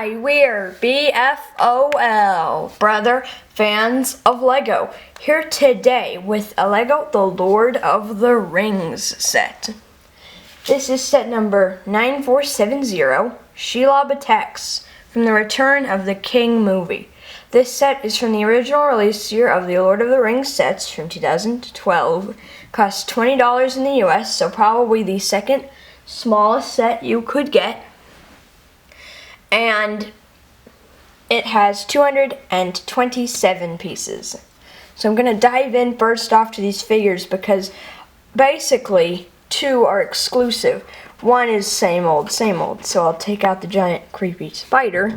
Hi, we're BFOL, brother fans of Lego, here today with a Lego The Lord of the Rings set. This is set number 9470, Shelob Attacks, from the Return of the King movie. This set is from the original release year of the Lord of the Rings sets from 2012. Cost $20 in the US, so probably the second smallest set you could get. And it has 227 pieces. So I'm going to dive in first off to these figures because basically two are exclusive. One is same old, so I'll take out the giant creepy spider.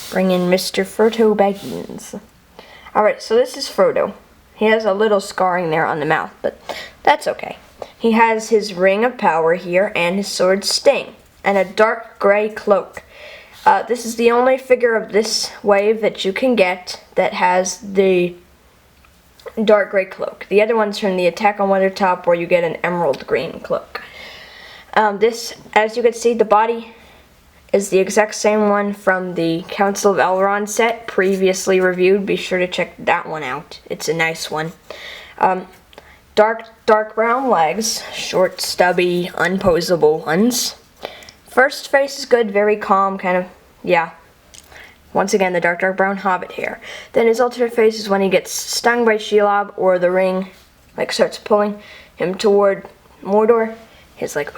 Bring in Mr. Frodo Baggins. Alright, so this is Frodo. He has a little scarring there on the mouth, but that's okay. He has his ring of power here and his sword Sting, and a dark gray cloak. This is the only figure of this wave that you can get that has the dark gray cloak. The other one's from the Attack on Weathertop, where you get an emerald green cloak. This, as you can see, the body is the exact same one from the Council of Elrond set, previously reviewed. Be sure to check that one out. It's a nice one. Dark brown legs, short, stubby, unposable ones. First face is good, very calm, kind of, yeah. Once again, the dark brown hobbit hair. Then his alternate face is when he gets stung by Shelob, or the ring, like, starts pulling him toward Mordor. His, like,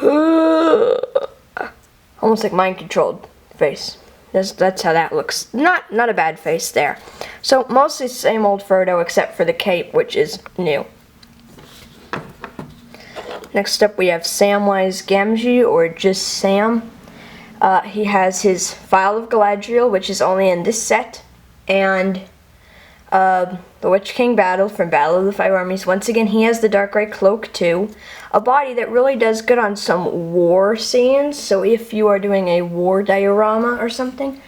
almost like mind-controlled face. That's how that looks. Not a bad face there. So, mostly same old Frodo, except for the cape, which is new. Next up we have Samwise Gamgee, or just Sam. He has his Phial of Galadriel, which is only in this set, and the Witch King Battle from Battle of the Five Armies. Once again, he has the dark gray cloak too. A body that really does good on some war scenes, so if you are doing a war diorama or something,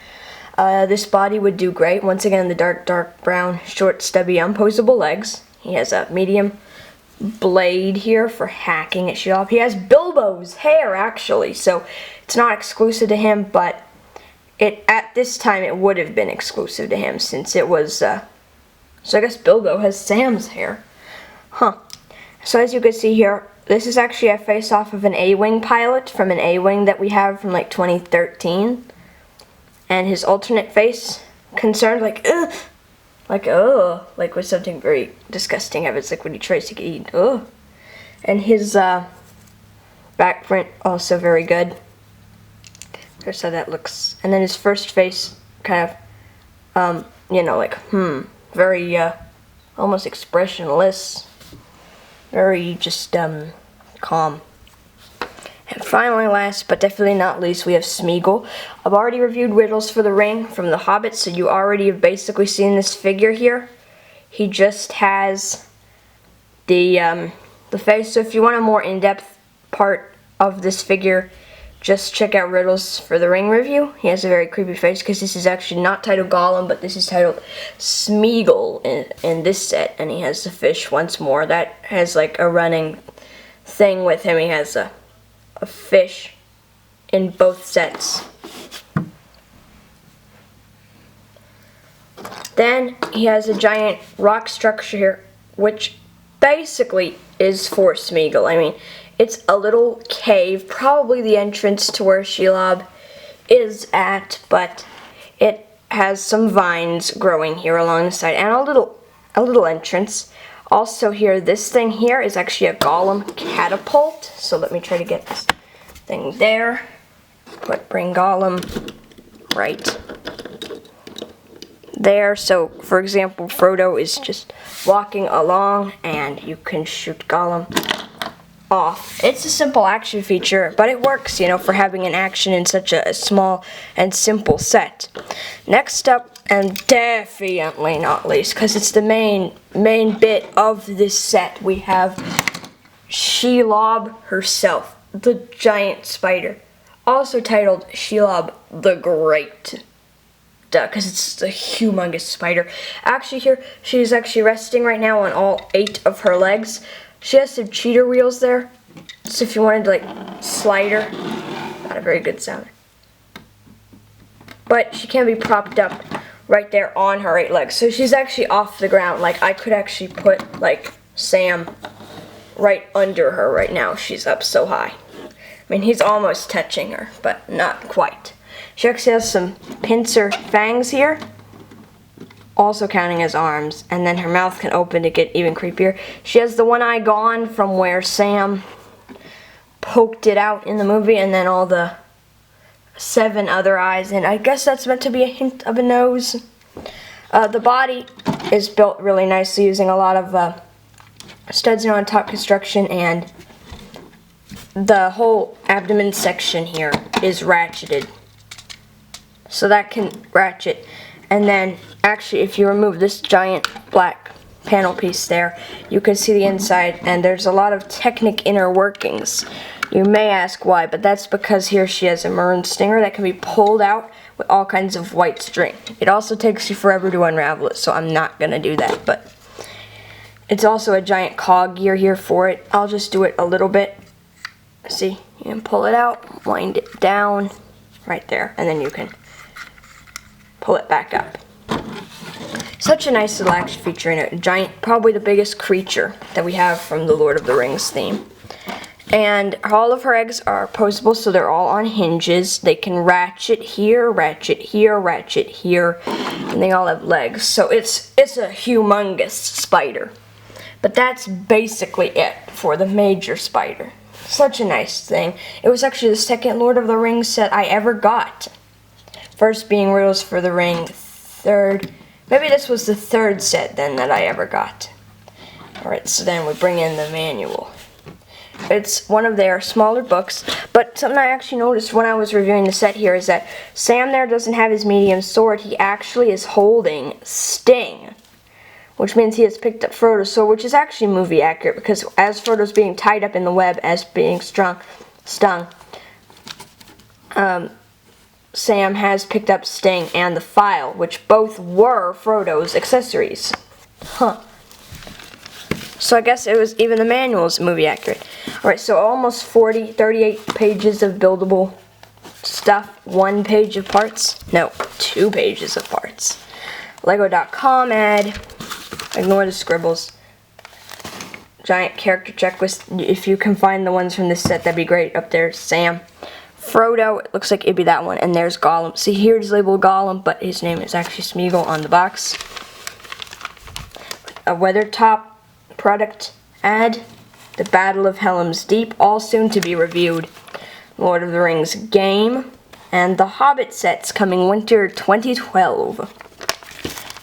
this body would do great. Once again, the dark brown, short, stubby, unposable legs. He has a medium blade here for hacking at Shelob. He has Bilbo's hair, actually, so it's not exclusive to him, but at this time it would have been exclusive to him, since it was, so I guess Bilbo has Sam's hair. Huh. So as you can see here, this is actually a face-off of an A-Wing pilot from an A-Wing that we have from, like, 2013. And his alternate face, concerned, like, ugh. Like with something very disgusting happens, like when he tries to eat, ugh. And his back print, also very good. Here's how that looks. And then his first face, kind of, you know, like, very, almost expressionless. Very just, calm. And finally, last but definitely not least, we have Smeagol. I've already reviewed Riddles for the Ring from The Hobbit, so you already have basically seen this figure here. He just has the face. So if you want a more in-depth part of this figure, just check out Riddles for the Ring review. He has a very creepy face, because this is actually not titled Gollum, but this is titled Smeagol in this set. And he has the fish once more. That has like a running thing with him. He has a fish in both sets. Then he has a giant rock structure here, which basically is for Smeagol. I mean, it's a little cave, probably the entrance to where Shelob is at, but it has some vines growing here along the side, and a little entrance. Also here, this thing here is actually a Gollum catapult. So let me try to get this thing there. Bring Gollum right there. So, for example, Frodo is just walking along, and you can shoot Gollum off. It's a simple action feature, but it works, you know, for having an action in such a small and simple set. Next up, and definitely not least, because it's the main bit of this set, we have Shelob herself, the giant spider, also titled Shelob the Great, because it's a humongous spider. Actually here, she's actually resting right now on all 8 of her legs. She has some cheater wheels there, so if you wanted to, like, slide her, not a very good sound. but she can be propped up right there on her 8 legs. So she's actually off the ground. Like, I could actually put, like, Sam right under her right now. She's up so high. I mean, he's almost touching her, but not quite. She actually has some pincer fangs here, also counting as arms, and then her mouth can open to get even creepier. She has the one eye gone from where Sam poked it out in the movie, and then all the 7 other eyes, and I guess that's meant to be a hint of a nose. The body is built really nicely using a lot of studs on top construction, and the whole abdomen section here is ratcheted, so that can ratchet. And then actually, if you remove this giant black panel piece there, you can see the inside, and there's a lot of technic inner workings. You may ask why, but that's because here she has a maroon stinger that can be pulled out with all kinds of white string. It also takes you forever to unravel it, so I'm not going to do that, but it's also a giant cog gear here for it. I'll just do it a little bit. See, you can pull it out, wind it down right there, and then you can pull it back up. Such a nice little action feature in it. Giant, probably the biggest creature that we have from the Lord of the Rings theme. And all of her eggs are posable, so they're all on hinges. They can ratchet here, ratchet here, ratchet here, and they all have legs. So it's a humongous spider. But that's basically it for the major spider. Such a nice thing. It was actually the second Lord of the Rings set I ever got. First being Riddles for the Ring, third, maybe this was the 3rd set then that I ever got. Alright, so then we bring in the manual. It's one of their smaller books, but something I actually noticed when I was reviewing the set here is that Sam there doesn't have his medium sword. He actually is holding Sting, which means he has picked up Frodo's sword, which is actually movie accurate, because as Frodo's being tied up in the web, as being stung, Sam has picked up Sting and the file, which both were Frodo's accessories. Huh. So I guess it was, even the manual is movie accurate. Alright, so almost 38 pages of buildable stuff, 1 page of parts. No, 2 pages of parts. Lego.com ad. Ignore the scribbles. Giant character checklist. If you can find the ones from this set, that'd be great. Up there, Sam. Frodo, it looks like it'd be that one. And there's Gollum. See, here it's labeled Gollum, but his name is actually Smeagol on the box. A Weathertop product ad. The Battle of Helm's Deep, all soon to be reviewed. Lord of the Rings game. And the Hobbit sets coming winter 2012.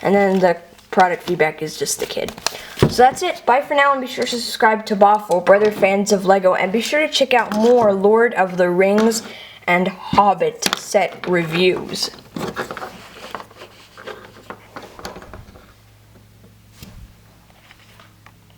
And then the product feedback is just the kid. So that's it. Bye for now, and be sure to subscribe to Boffo, brother fans of Lego, and be sure to check out more Lord of the Rings and Hobbit set reviews.